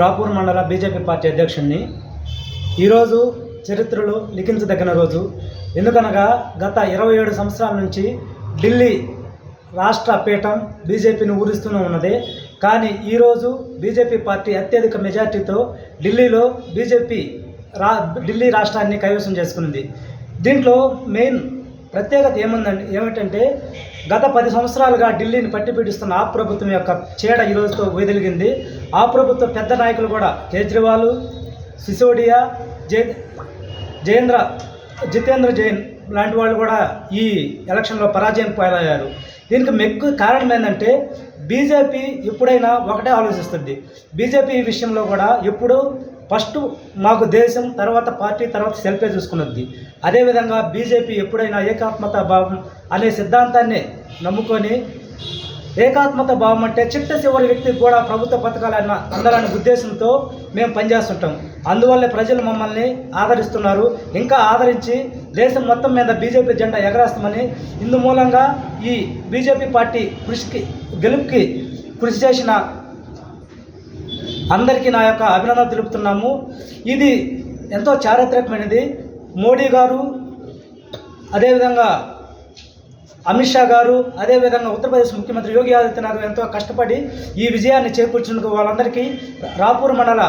రాపూర్ మండల BJP party అధ్యక్షుడిని. ఈరోజు చరిత్రలో లిఖించదగిన రోజు. ఎందుకనగా గత 27 సంవత్సరాల నుంచి ఢిల్లీ రాష్ట్ర పీఠం బీజేపీని ఊరిస్తూనే ఉన్నది. కానీ ఈరోజు బీజేపీ పార్టీ అత్యధిక మెజార్టీతో ఢిల్లీలో ఢిల్లీ రాష్ట్రాన్ని కైవసం చేసుకుంది. దీంట్లో మెయిన్ ప్రత్యేకత ఏమిటంటే గత 10 సంవత్సరాలుగా ఢిల్లీని పట్టిపీడిస్తున్న ఆ ప్రభుత్వం యొక్క చీడ ఈరోజుతో వెదిలిగింది. ఆ ప్రభుత్వ పెద్ద నాయకులు కూడా కేజ్రీవాల్, సిసోడియా, జితేంద్ర జైన్ లాంటి వాళ్ళు కూడా ఈ ఎలక్షన్లో పరాజయం పాలయ్యారు. దీనికి కారణం ఏంటంటే బీజేపీ ఎప్పుడైనా ఒకటే ఆలోచిస్తుంది. బీజేపీ విషయంలో కూడా ఎప్పుడు ఫస్ట్ మాకు దేశం, తర్వాత పార్టీ, తర్వాత సెల్ఫే చూసుకున్నది. అదేవిధంగా బీజేపీ ఎప్పుడైనా ఏకాత్మత భావం అనే సిద్ధాంతాన్ని నమ్ముకొని, ఏకాత్మత భావం అంటే చిట్ట చివరి వ్యక్తికి కూడా ప్రభుత్వ పథకాలన్న అందాలనే ఉద్దేశంతో మేము పనిచేస్తుంటాం. అందువల్లే ప్రజలు మమ్మల్ని ఆదరిస్తున్నారు. ఇంకా ఆదరించి దేశం మొత్తం మీద బీజేపీ జెండా ఎగరేస్తామని ఇందు మూలంగా ఈ బీజేపీ పార్టీ గెలుపుకి కృషి చేసిన అందరికీ నా యొక్క అభినందనలు తెలుపుతున్నాము. ఇది ఎంతో చారిత్రకమైనది. మోడీ గారు, అదేవిధంగా అమిత్ షా గారు, అదేవిధంగా ఉత్తరప్రదేశ్ ముఖ్యమంత్రి యోగి ఆదిత్యనాథ్ ఎంతో కష్టపడి ఈ విజయాన్ని చేకూర్చినందుకు వాళ్ళందరికీ రాపూర్ మండల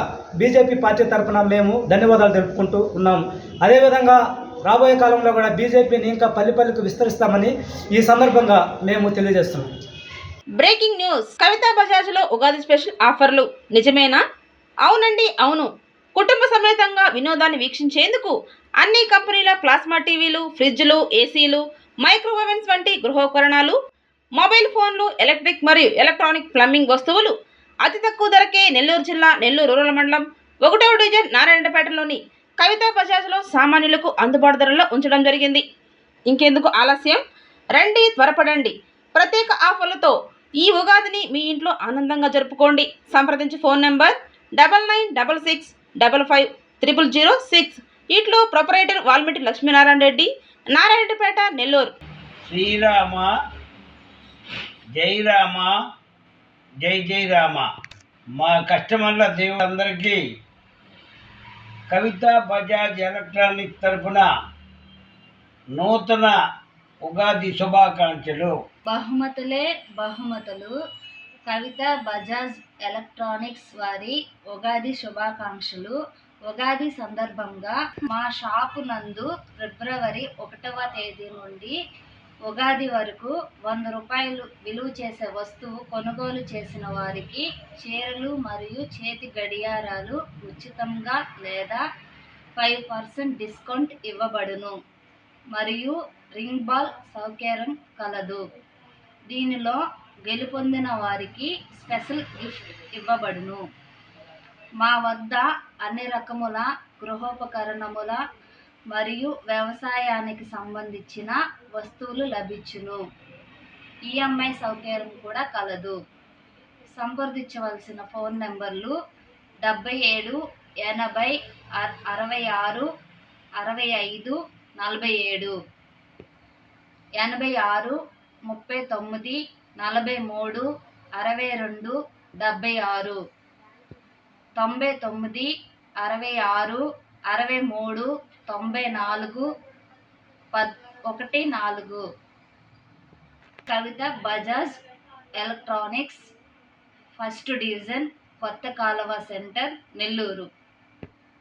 బీజేపీ పార్టీ తరఫున మేము ధన్యవాదాలు తెలుపుకుంటూ ఉన్నాము. అదేవిధంగా రాబోయే కాలంలో కూడా బీజేపీని ఇంకా పల్లెకు విస్తరిస్తామని ఈ సందర్భంగా మేము తెలియజేస్తున్నాం. Breaking news. కవితా బజాజ్లో ఉగాది స్పెషల్ ఆఫర్లు నిజమేనా? అవునండి, అవును. కుటుంబ సమేతంగా వినోదాన్ని వీక్షించేందుకు అన్ని కంపెనీల ప్లాస్మా టీవీలు, ఫ్రిడ్జ్లు, ఏసీలు, మైక్రోవేవెన్స్ వంటి గృహోపకరణాలు, మొబైల్ ఫోన్లు, ఎలక్ట్రిక్ మరియు ఎలక్ట్రానిక్ ప్లంబింగ్ వస్తువులు అతి తక్కువ ధరకే నెల్లూరు జిల్లా నెల్లూరు రూరల్ మండలం 1వ డివిజన్ నారాయణపేటలోని కవితా బజాజ్లో సామాన్యులకు అందుబాటు ధరలో ఉంచడం జరిగింది. ఇంకెందుకు ఆలస్యం? రండి, త్వరపడండి. ప్రత్యేక ఆఫర్లతో ఈ ఉగాదిని మీ ఇంట్లో ఆనందంగా జరుపుకోండి. సంప్రదించి ఫోన్ నెంబర్ 9966555006. ఇట్లో ప్రొపరైటర్ వాల్మీటి లక్ష్మీనారాయణ రెడ్డి, నారాయణపేట, నెల్లూరు. శ్రీరామ జై రామ జై జై రామ. మా కస్టమర్ల దేవులందరికీ కవితా బజాజ్ ఎలక్ట్రానిక్ తరఫున నూతన ఉగాది శుభాకాంక్షలు. బహుమతులు. కవితా బజాజ్ ఎలక్ట్రానిక్స్ వారి ఉగాది శుభాకాంక్షలు. ఉగాది సందర్భంగా మా షాపు నందు ఫిబ్రవరి 1వ తేదీ నుండి ఉగాది వరకు 100 రూపాయలు విలువ చేసే వస్తువు కొనుగోలు చేసిన వారికి చీరలు మరియు చేతి గడియారాలు ఉచితంగా లేదా 5% డిస్కౌంట్ ఇవ్వబడును మరియు రింగ్ బాల్ సౌకర్యం కలదు. దీనిలో గెలుపొందిన వారికి స్పెషల్ గిఫ్ట్ ఇవ్వబడును. మా వద్ద అన్ని రకముల గృహోపకరణముల మరియు వ్యవసాయానికి సంబంధించిన వస్తువులు లభించును. ఈఎంఐ సౌకర్యం కూడా కలదు. సంప్రదించవలసిన ఫోన్ నెంబర్లు 77 80 66 65 47, 86 39 43 62 76, 99 66 63 94 14. కవిత బజాజ్ ఎలక్ట్రానిక్స్, 1st డివిజన్, కొత్త కాలువ సెంటర్, నెల్లూరు.